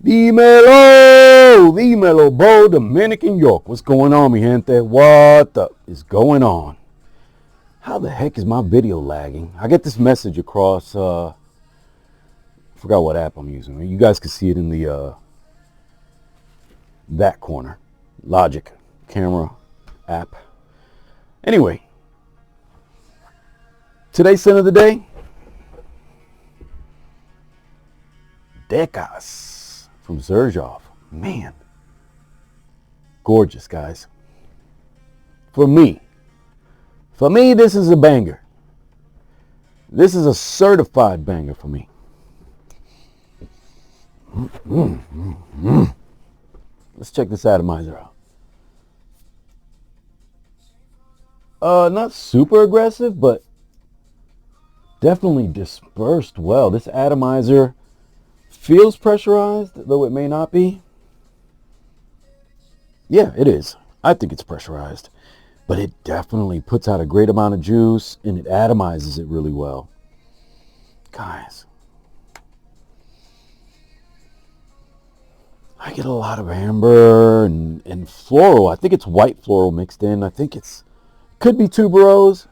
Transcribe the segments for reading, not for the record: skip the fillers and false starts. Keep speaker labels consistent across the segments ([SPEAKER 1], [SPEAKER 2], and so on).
[SPEAKER 1] Dímelo, bro, Dominican York. What's going on, mi gente? What the is going on? How the heck is my video lagging? I get this message across, forgot what app I'm using. You guys can see it in the, that corner. Logic, camera, app. Anyway, today's scent of the day. Decas from Xerjoff. Man, gorgeous, guys. For me, this is a banger. This is a certified banger for me. Let's check this atomizer out. Not super aggressive, but definitely dispersed well. This atomizer feels pressurized, though it may not be. Yeah, it is. I think it's pressurized. But it definitely puts out a great amount of juice, and it atomizes it really well. Guys, I get a lot of amber and floral. I think it's white floral mixed in. I think could be tuberose.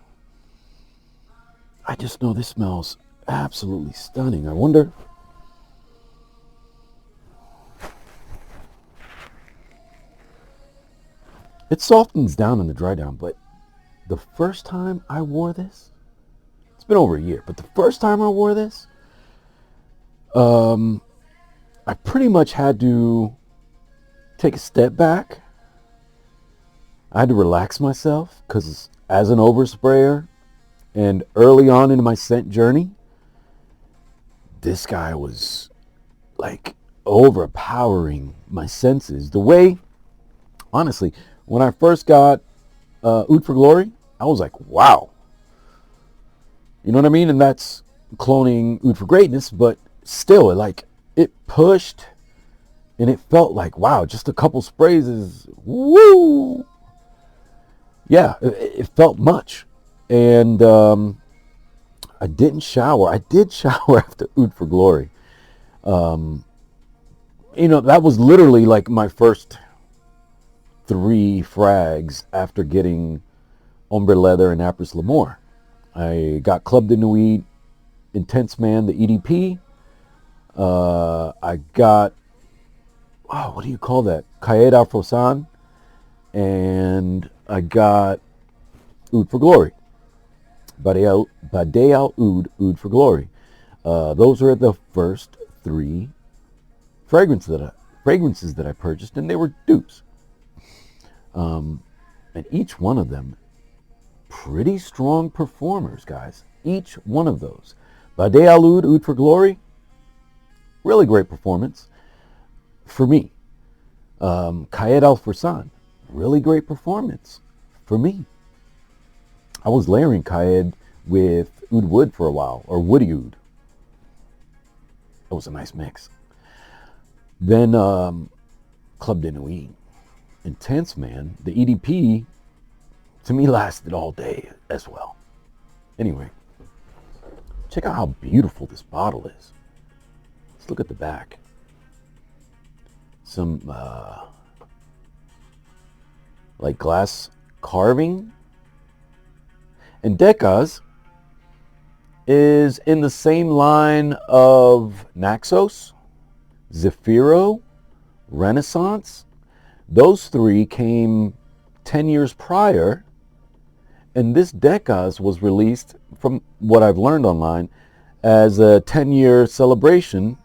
[SPEAKER 1] I just know this smells absolutely stunning. I wonder. It softens down in the dry down, but the first time I wore this, it's been over a year, but the first time I wore this, I pretty much had to take a step back. I had to relax myself because as an oversprayer and early on in my scent journey, this guy was like overpowering my senses. The way, honestly, when I first got Oud for Glory, I was like, wow. You know what I mean? And that's cloning Oud for Greatness, but still, it pushed and it felt like, wow, just a couple sprays is, woo. Yeah, it felt much. And I didn't shower. I did shower after Oud for Glory. That was literally like my first 3 frags after getting Ombre Leather and Apres L'Amour. I got Club de Nuit, Intense Man, the EDP. I got, what do you call that? Cahiers d'Alfrosan. And I got Oud for Glory. Bade Al Oud for Glory. Those are the first 3 fragrances that I purchased, and they were dupes. And each one of them, pretty strong performers, guys. Each one of those. Bade Al Oud for Glory, really great performance for me. Cahiers d'Alfrosan, really great performance for me. I was layering Cahiers with Oud Wood for a while, or Woody Oud. It was a nice mix. Then Club de Nuit. Intense Man, the EDP, to me lasted all day as well. Anyway, check out how beautiful this bottle is. Let's look at the back. Some like glass carving. And Decas is in the same line of Naxos, Zafiro, Renaissance. Those 3 came 10 years prior, and this Decas was released, from what I've learned online, as a 10-year celebration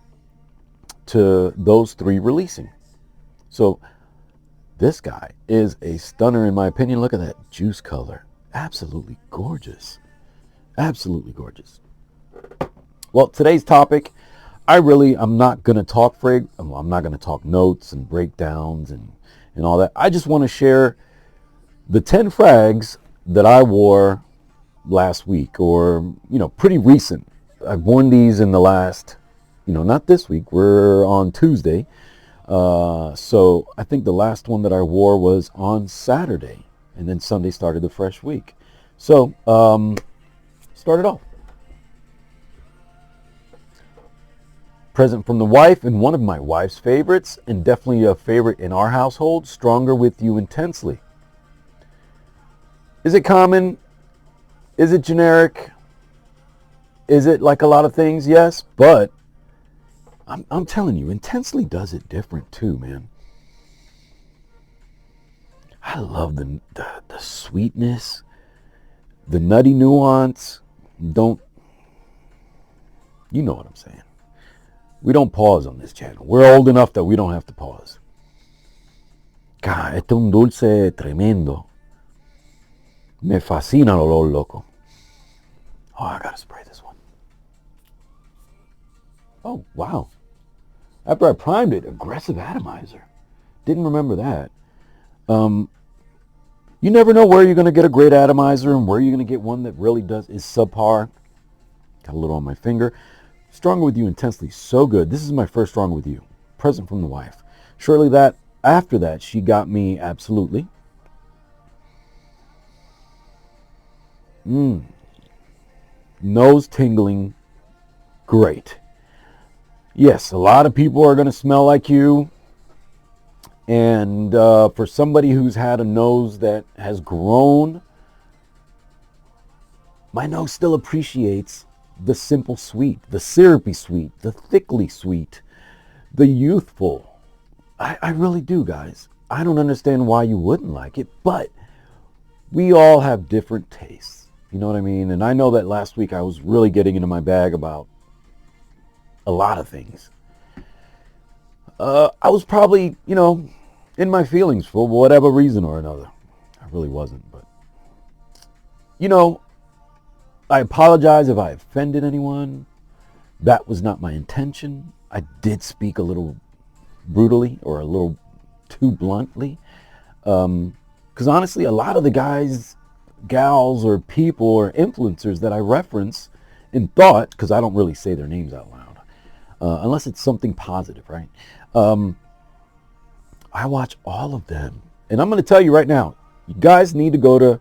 [SPEAKER 1] to those 3 releasing. So this guy is a stunner in my opinion. Look at that juice color. Absolutely gorgeous. Absolutely gorgeous. Well, today's topic, I'm not going to talk I'm not going to talk notes and breakdowns and all that. I just want to share the 10 frags that I wore last week, or, pretty recent. I've worn these in the last, not this week. We're on Tuesday. So I think the last one that I wore was on Saturday, and then Sunday started the fresh week. So, start it off. Present from the wife, and one of my wife's favorites, and definitely a favorite in our household, Stronger with You Intensely. Is it common? Is it generic? Is it like a lot of things? Yes, but I'm telling you, Intensely does it different too, man. I love the sweetness, the nutty nuance. You know what I'm saying. We don't pause on this channel. We're old enough that we don't have to pause. God, este es un dulce tremendo. Me fascina el olor, loco. Oh, I gotta spray this one. Oh, wow. After I primed it, aggressive atomizer. Didn't remember that. You never know where you're going to get a great atomizer and where you're going to get one that really is subpar. Got a little on my finger. Stronger with You Intensely, so good. This is my first Stronger with You. Present from the wife. Shortly after that, she got me Absolutely. Nose tingling, great. Yes, a lot of people are going to smell like you. And for somebody who's had a nose that has grown, my nose still appreciates the simple sweet, the syrupy sweet, the thickly sweet, the youthful. I really do, guys. I don't understand why you wouldn't like it, but we all have different tastes. You know what I mean? And I know that last week I was really getting into my bag about a lot of things. I was probably, in my feelings for whatever reason or another. I really wasn't, but I apologize if I offended anyone. That was not my intention. I did speak a little brutally or a little too bluntly. Because honestly, a lot of the guys, gals, or people or influencers that I reference in thought, because I don't really say their names out loud, unless it's something positive, right? I watch all of them. And I'm going to tell you right now, you guys need to go to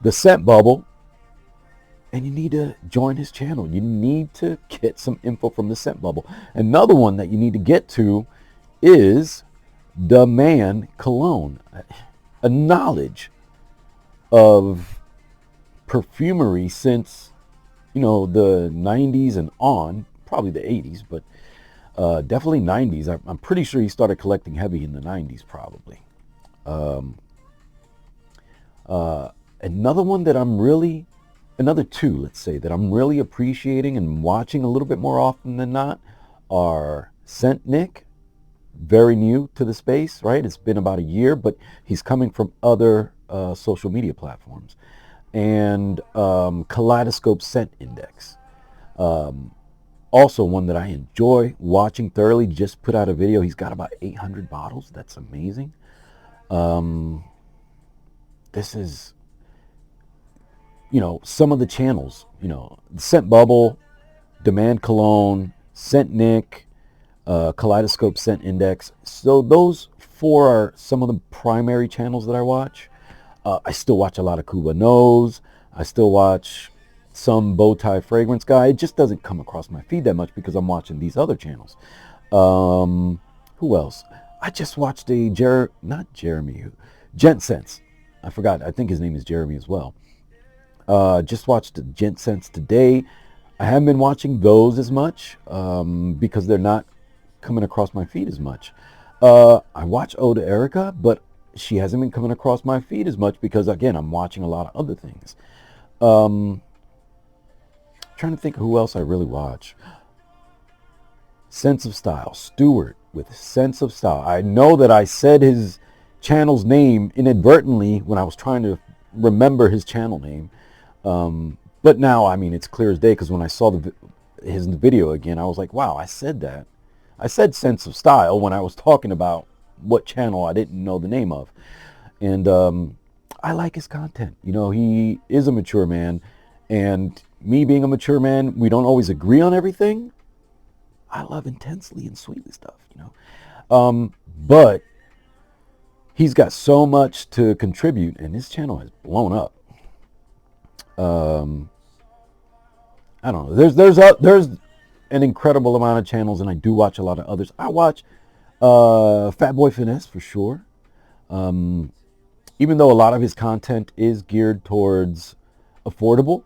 [SPEAKER 1] the Scent Bubble and you need to join his channel. You need to get some info from the Scent Bubble. Another one that you need to get to is The Man Cologne. A knowledge of perfumery since, the 90s and on, probably the 80s, but definitely 90s. I'm pretty sure he started collecting heavy in the 90s, probably. Another one that another two, let's say, that I'm really appreciating and watching a little bit more often than not are Scent Nick, very new to the space, right? It's been about a year, but he's coming from other social media platforms. And Kaleidoscope Scent Index. Also one that I enjoy watching thoroughly. Just put out a video. He's got about 800 bottles. That's amazing. This is, some of the channels, the Scent Bubble, Demand Cologne, Scent Nick, Kaleidoscope Scent Index. So those four are some of the primary channels that I watch. I still watch a lot of Cuba Nose. I still watch some Bowtie Fragrance guy. It just doesn't come across my feed that much because I'm watching these other channels. Who else? I just watched Gent Sense. I forgot. I think his name is Jeremy as well. Just watched Gent Sense today. I haven't been watching those as much because they're not coming across my feed as much. I watch Oda Erica, but she hasn't been coming across my feed as much because, again, I'm watching a lot of other things. Trying to think of who else I really watch. Sense of Style. Stewart with Sense of Style. I know that I said his channel's name inadvertently when I was trying to remember his channel name. But now, it's clear as day because when I saw his video again, I was like, wow, I said that. I said Sense of Style when I was talking about what channel I didn't know the name of. And I like his content. He is a mature man. And me being a mature man, we don't always agree on everything. I love intensely and sweetly stuff, but he's got so much to contribute, and his channel has blown up. I don't know. There's an incredible amount of channels, and I do watch a lot of others. I watch Fatboy Finesse for sure. Even though a lot of his content is geared towards affordable,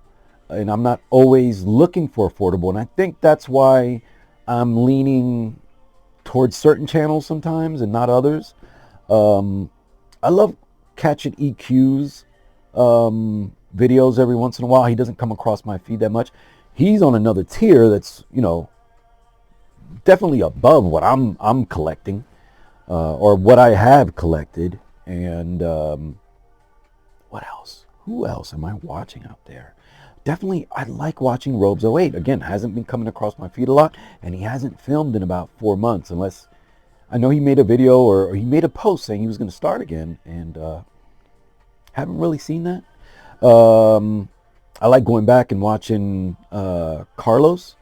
[SPEAKER 1] and I'm not always looking for affordable, and I think that's why I'm leaning towards certain channels sometimes and not others. I love catching EQ's videos every once in a while. He doesn't come across my feed that much. He's on another tier that's, you know, definitely above what I'm collecting, or what I have collected. And what else? Who else am I watching out there? Definitely, I like watching Robes08. Again, hasn't been coming across my feed a lot, and he hasn't filmed in about 4 months, unless I know he made a video or he made a post saying he was going to start again, and haven't really seen that. I like going back and watching Carlos,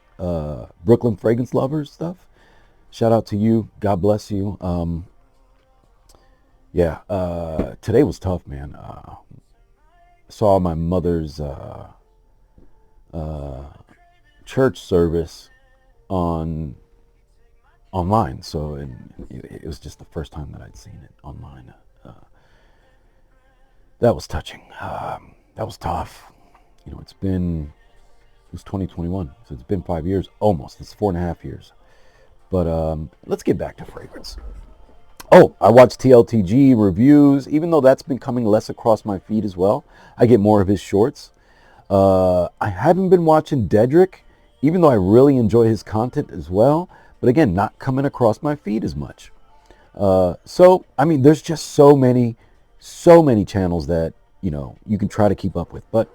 [SPEAKER 1] Brooklyn Fragrance Lovers stuff. Shout out to you. God bless you. Yeah, today was tough, man. Saw my mother's church service online, so it was just the first time that I'd seen it online. That was touching. That was tough. You know, it was 2021, so it's been 5 years, almost. It's 4.5 years. But let's get back to fragrance. Oh, I watch TLTG reviews, even though that's been coming less across my feed as well. I get more of his shorts. I haven't been watching Dedrick, even though I really enjoy his content as well. But again, not coming across my feed as much. So, I mean, there's just so many channels that, you know, you can try to keep up with. But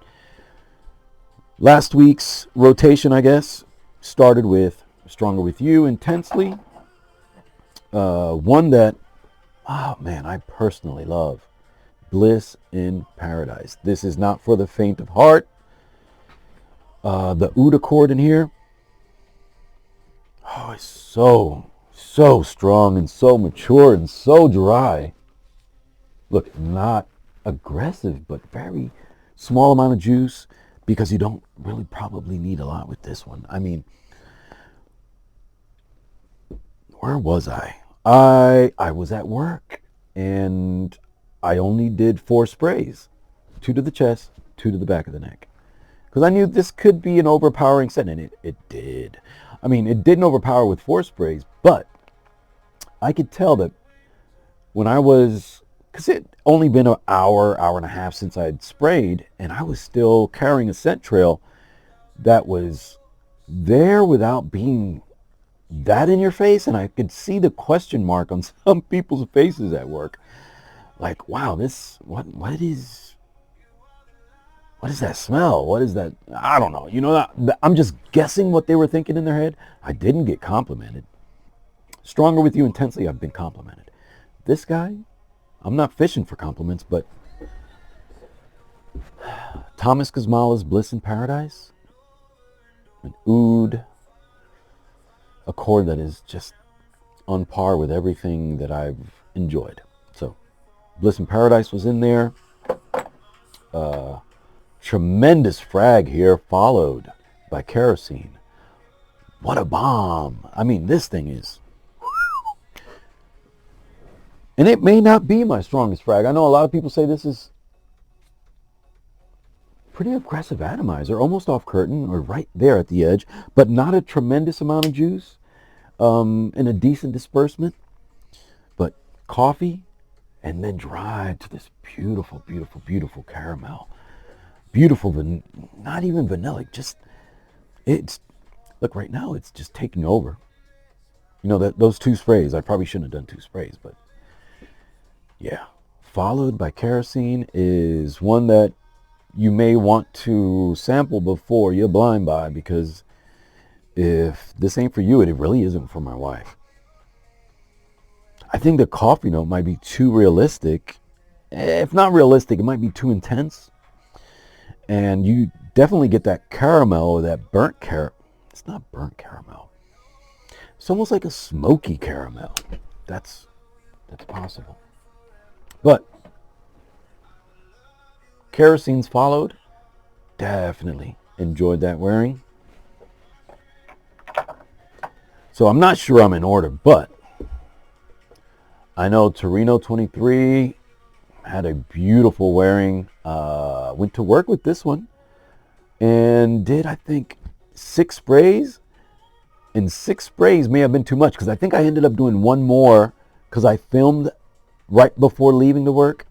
[SPEAKER 1] last week's rotation, I guess, started with Stronger With You, Intensely. One that, oh man, I personally love, Bliss in Paradise. This is not for the faint of heart. The oud accord in here, oh, it's so strong and so mature and so dry. Look, not aggressive, but very small amount of juice, because you don't really probably need a lot with this one. I mean, where was I? I was at work, and I only did 4 sprays, 2 to the chest, 2 to the back of the neck, because I knew this could be an overpowering scent, and it did. I mean, it didn't overpower with 4 sprays, but I could tell that when I was, because it only been an hour and a half since I'd sprayed, and I was still carrying a scent trail that was there without being that in your face, and I could see the question mark on some people's faces at work. Like, wow, this, what is that smell? What is that? I don't know. You know, I'm just guessing what they were thinking in their head. I didn't get complimented. Stronger With You, Intensely, I've been complimented. This guy, I'm not fishing for compliments, but Thomas Kazmala's Bliss in Paradise, an oud accord that is just on par with everything that I've enjoyed. So, Bliss in Paradise was in there. Tremendous frag here, followed by Kerosene. What a bomb. I mean, this thing is... And it may not be my strongest frag. I know a lot of people say this is pretty aggressive atomizer, almost off curtain or right there at the edge, but not a tremendous amount of juice, and a decent disbursement. But coffee, and then dried to this beautiful, beautiful, beautiful caramel. Beautiful, not even vanilla, just, it's, look, right now it's just taking over. You know, those 2 sprays, I probably shouldn't have done 2 sprays, but yeah. Followed by Kerosene is one that you may want to sample before you're blind by, because if this ain't for you, it really isn't for my wife. I think the coffee note might be too realistic. If not realistic, it might be too intense. And you definitely get that caramel, or that burnt caramel. It's not burnt caramel. It's almost like a smoky caramel. That's possible. But Kerosene's followed. Definitely enjoyed that wearing. So I'm not sure I'm in order, but I know Torino 23 had a beautiful wearing. Went to work with this one and did, I think, 6 sprays. And 6 sprays may have been too much because I think I ended up doing one more because I filmed right before leaving to work.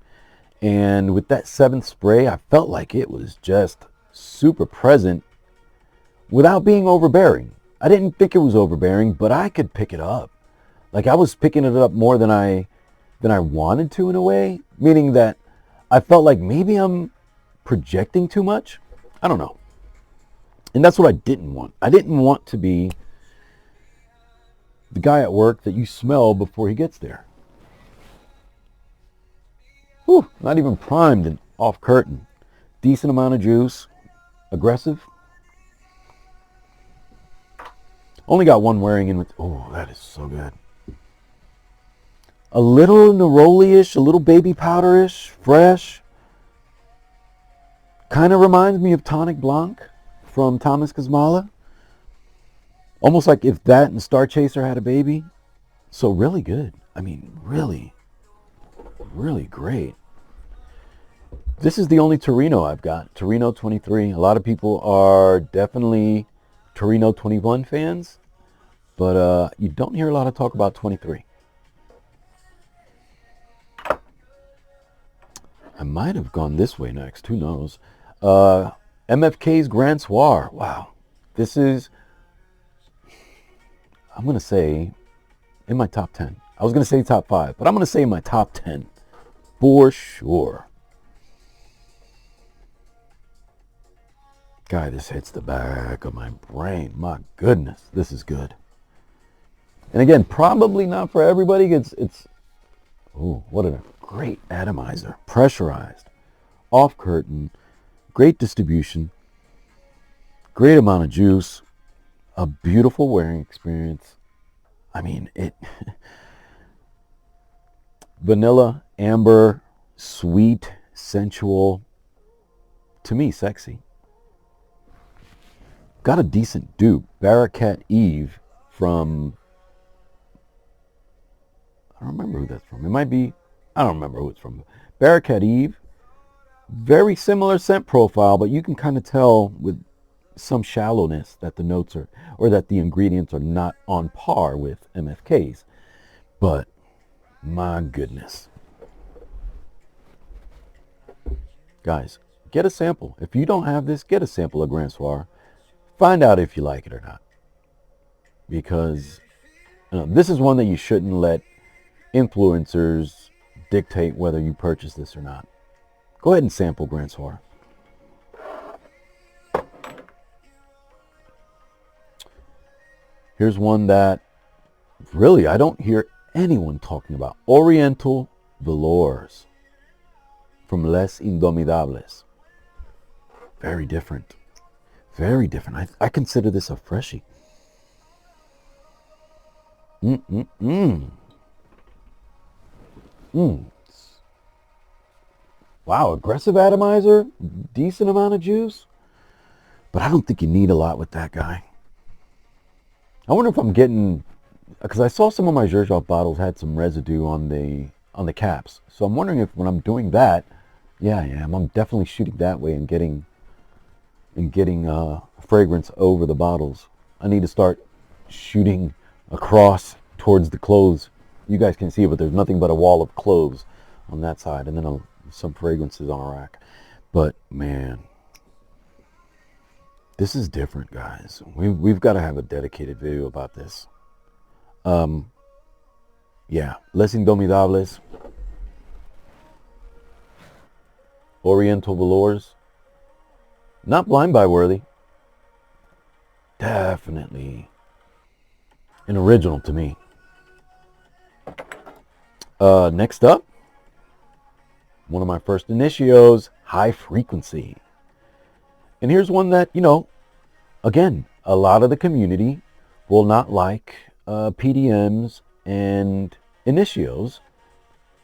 [SPEAKER 1] And with that 7th spray, I felt like it was just super present without being overbearing. I didn't think it was overbearing, but I could pick it up. Like I was picking it up more than I wanted to in a way, meaning that I felt like maybe I'm projecting too much. I don't know. And that's what I didn't want. I didn't want to be the guy at work that you smell before he gets there. Whew, not even primed and off curtain. Decent amount of juice. Aggressive. Only got one wearing in with, oh, that is so good. A little neroli-ish, a little baby powder-ish, fresh. Kind of reminds me of Tonic Blanc from Thomas Kazmala. Almost like if that and Star Chaser had a baby. So really good. I mean, really, really great. This is the only Torino I've got. Torino 23. A lot of people are definitely Torino 21 fans. But you don't hear a lot of talk about 23. I might have gone this way next. Who knows? MFK's Grand Soir. Wow. This is, I'm going to say, in my top 10. I was going to say top 5, but I'm going to say in my top 10. For sure. Guy, this hits the back of my brain. My goodness, this is good. And again, probably not for everybody. It's oh, what a great atomizer. Pressurized, off curtain, great distribution, great amount of juice, a beautiful wearing experience. I mean, it vanilla, amber, sweet, sensual, to me, sexy. Got a decent dupe, Barakat Eve from, I don't remember who that's from. It might be, I don't remember who it's from. Barakat Eve, very similar scent profile, but you can kind of tell with some shallowness that the notes are, or that the ingredients are not on par with MFK's. But my goodness. Guys, get a sample. If you don't have this, get a sample of Grand Soir. Find out if you like it or not. Because this is one that you shouldn't let influencers dictate whether you purchase this or not. Go ahead and sample Grand Soir. Here's one that really I don't hear anyone talking about. Oriental Velours from Les Indomidables. Very different. Very different. I consider this a freshie. Wow, aggressive atomizer, decent amount of juice. But I don't think you need a lot with that guy. I wonder if I'm getting, because I saw some of my Xerjoff bottles had some residue on the caps. So I'm wondering if when I'm doing that, yeah, I am. I'm definitely shooting that way and getting fragrance over the bottles. I need to start shooting across towards the clothes. You guys can see it, but there's nothing but a wall of clothes on that side, and then some fragrances on a rack. But man, this is different, guys. We've got to have a dedicated video about this. Yeah, Les Indomidables, Oriental Velours, not blind buy worthy. Definitely an original to me. Next up, one of my first initios, High Frequency. And here's one that, again, a lot of the community will not like PDMs and initios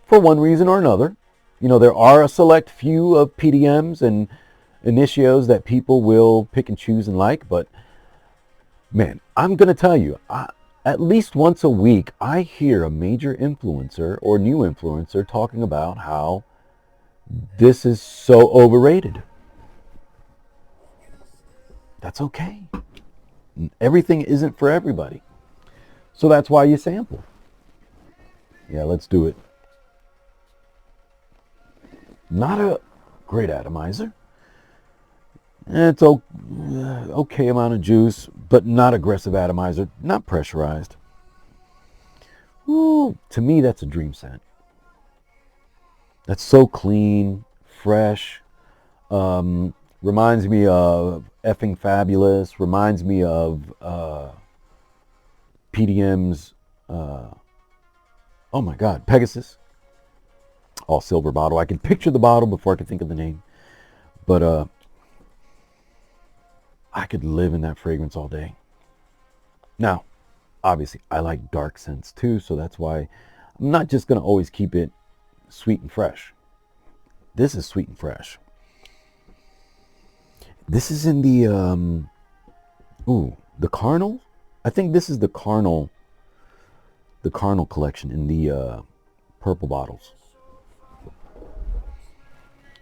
[SPEAKER 1] for one reason or another. There are a select few of PDMs and initios that people will pick and choose and like, but man, I'm going to tell you, at least once a week, I hear a major influencer or new influencer talking about how this is so overrated. That's okay. Everything isn't for everybody. So that's why you sample. Yeah, let's do it. Not a great atomizer. It's okay amount of juice, but not aggressive atomizer, not pressurized. Ooh, to me, that's a dream scent. That's so clean, fresh. Reminds me of Effing Fabulous. Reminds me of PDM's, oh my God, Pegasus. All silver bottle. I can picture the bottle before I can think of the name. But I could live in that fragrance all day. Now, obviously, I like dark scents too, so that's why I'm not just going to always keep it sweet and fresh. This is sweet and fresh. This is in the, the Carnal? I think this is the Carnal collection in the purple bottles.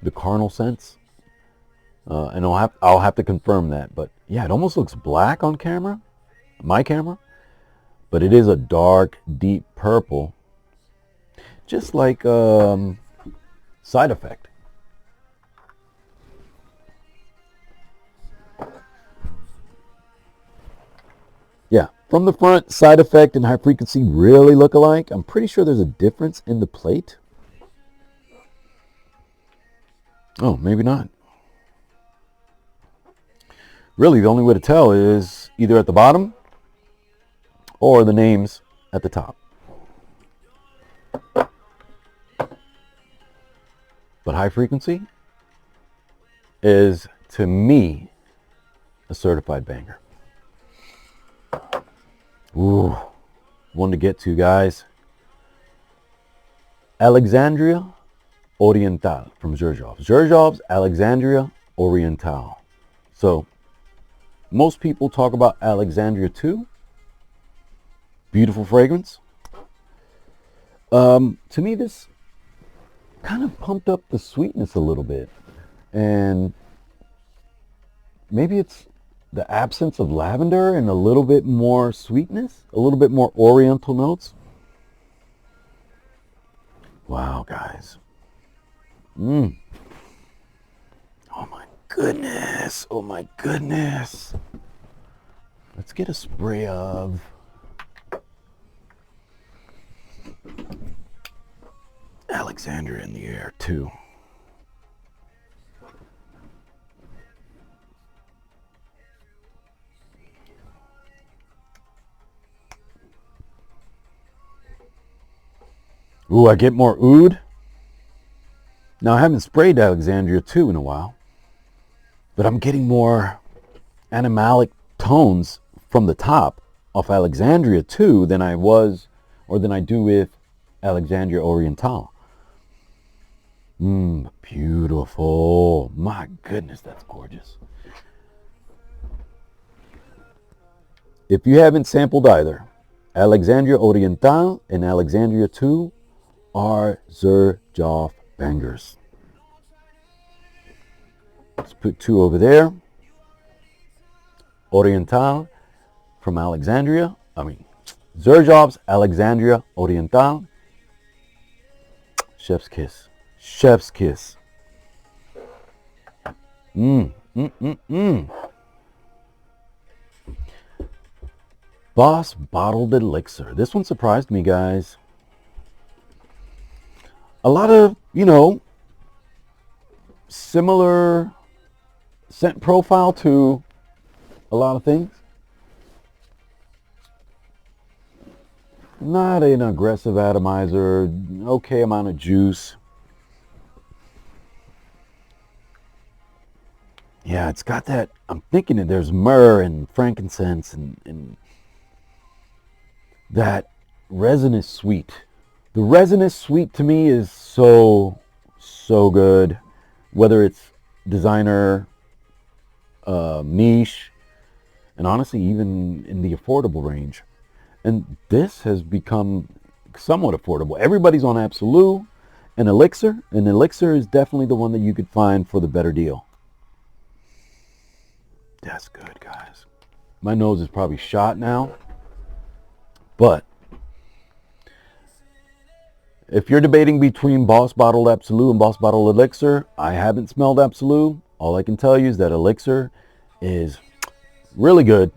[SPEAKER 1] The Carnal scents. And I'll have to confirm that, but yeah, it almost looks black on camera, my camera, but it is a dark, deep purple, just like Side Effect. Yeah, from the front, Side Effect and High Frequency really look alike. I'm pretty sure there's a difference in the plate. Oh, maybe not. Really, the only way to tell is either at the bottom or the names at the top. But High Frequency is, to me, a certified banger. Ooh, one to get to, guys. Alexandria Oriental from Xerjoff. Xerjoff's Alexandria Oriental. So, most people talk about Alexandria too. Beautiful fragrance. To me, this kind of pumped up the sweetness a little bit. And maybe it's the absence of lavender and a little bit more sweetness, a little bit more oriental notes. Wow, guys. Oh my goodness. Oh my goodness. Let's get a spray of Alexandria in the air too. Ooh, I get more oud. Now, I haven't sprayed Alexandria 2 in a while, but I'm getting more animalic tones from the top of Alexandria 2 than I do with Alexandria Oriental. Beautiful. My goodness, that's gorgeous. If you haven't sampled either, Alexandria Oriental and Alexandria 2 are Xerjoff bangers. Let's put 2 over there. Oriental from Alexandria. Xerjoff's Alexandria Oriental. Chef's kiss. Chef's kiss. Boss Bottled Elixir. This one surprised me, guys. A lot of, similar scent profile to a lot of things. Not an aggressive atomizer, okay amount of juice. Yeah, it's got that, I'm thinking that there's myrrh and frankincense and that resinous sweet. The resinous sweet to me is so good. Whether it's designer, niche, and honestly even in the affordable range. And this has become somewhat affordable. Everybody's on Absolute and Elixir, and Elixir is definitely the one that you could find for the better deal. That's good, guys. My nose is probably shot now, but if you're debating between Boss Bottled Absolute and Boss Bottled Elixir, I haven't smelled Absolute. All I can tell you is that Elixir is really good.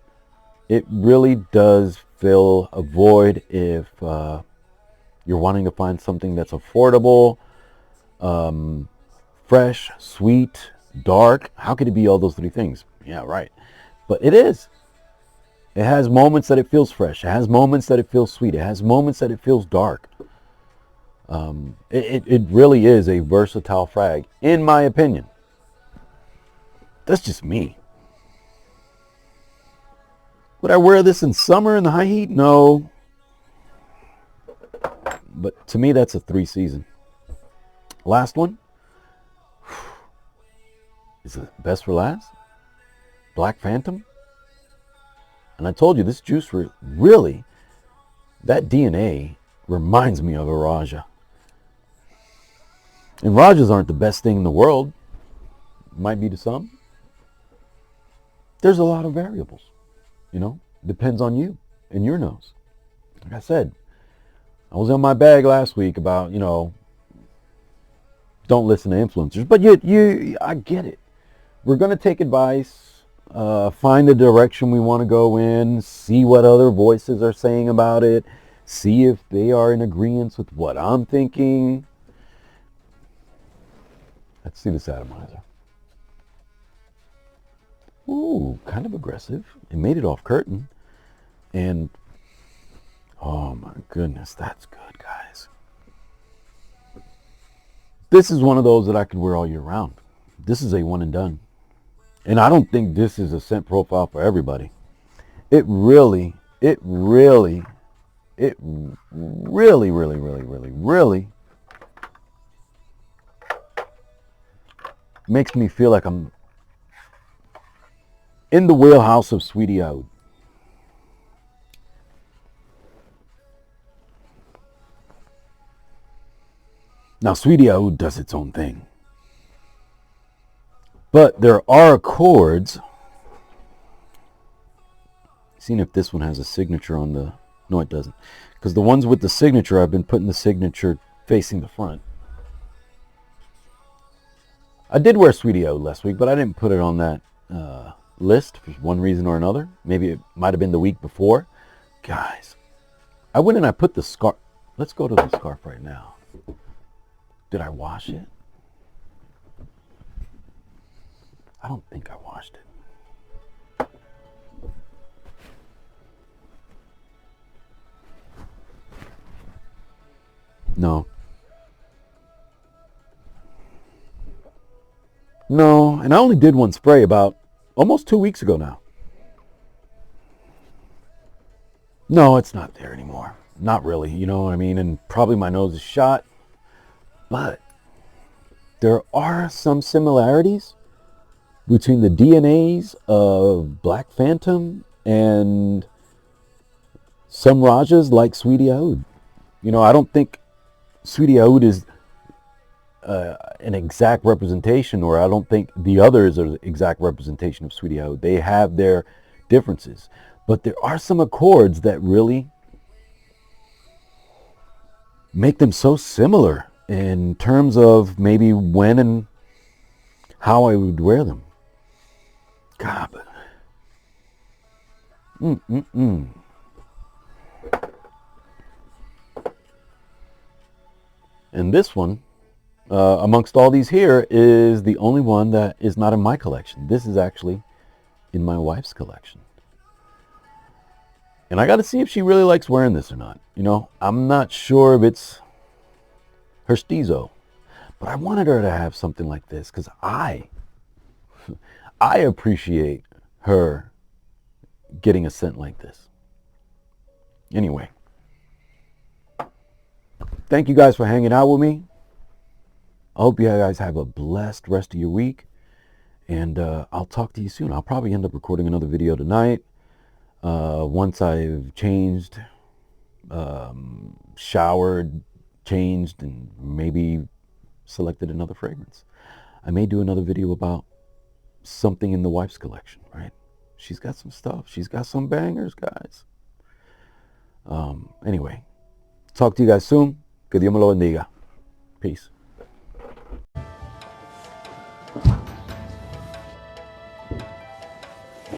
[SPEAKER 1] It really does fill a void if you're wanting to find something that's affordable, fresh, sweet, dark. How could it be all those three things? Yeah, right. But it is. It has moments that it feels fresh. It has moments that it feels sweet. It has moments that it feels dark. It really is a versatile frag, in my opinion. That's just me. Would I wear this in summer in the high heat? No. But to me, that's a 3 season. Last one. Is it best for last? Black Phantom. And I told you, this juice really, that DNA reminds me of a Raja. And Rajas aren't the best thing in the world. Might be to some. There's a lot of variables. You know, depends on you and your nose. Like I said, I was in my bag last week about, you know, don't listen to influencers. But I get it. We're going to take advice, find the direction we want to go in, see what other voices are saying about it, see if they are in agreement with what I'm thinking. Let's see this atomizer. Ooh, kind of aggressive. It made it off curtain. And, oh my goodness, that's good, guys. This is one of those that I could wear all year round. This is a one and done. And I don't think this is a scent profile for everybody. It really makes me feel like I'm in the wheelhouse of Sweetie Oud. Now, Sweetie Oud does its own thing. But there are accords. Seeing if this one has a signature on the... No, it doesn't. Because the ones with the signature, I've been putting the signature facing the front. I did wear Sweetie Oud last week, but I didn't put it on that list for one reason or another. Maybe it might have been the week before. Guys, I went and I put the scarf. Let's go to the scarf right now. Did I wash it? I don't think I washed it. No. No, and I only did one spray about almost 2 weeks ago now. No, it's not there anymore. Not really, you know what I mean? And probably my nose is shot. But there are some similarities between the DNAs of Black Phantom and some Rajas like Sweetie Oud. You know, I don't think Sweetie Oud is an exact representation, or I don't think the others are the exact representation of Sweetie Oud. They have their differences. But there are some accords that really make them so similar in terms of maybe when and how I would wear them. God, but... And this one, amongst all these here, is the only one that is not in my collection. This is actually in my wife's collection. And I got to see if she really likes wearing this or not. You know, I'm not sure if it's her stizo, but I wanted her to have something like this because I appreciate her getting a scent like this. Anyway, thank you guys for hanging out with me. I hope you guys have a blessed rest of your week, and I'll talk to you soon. I'll probably end up recording another video tonight once I've changed showered, changed, and maybe selected another fragrance. I may do another video about something in the wife's collection, right? She's got some stuff. She's got some bangers, guys. Anyway, talk to you guys soon. Que Dios me lo bendiga. Peace.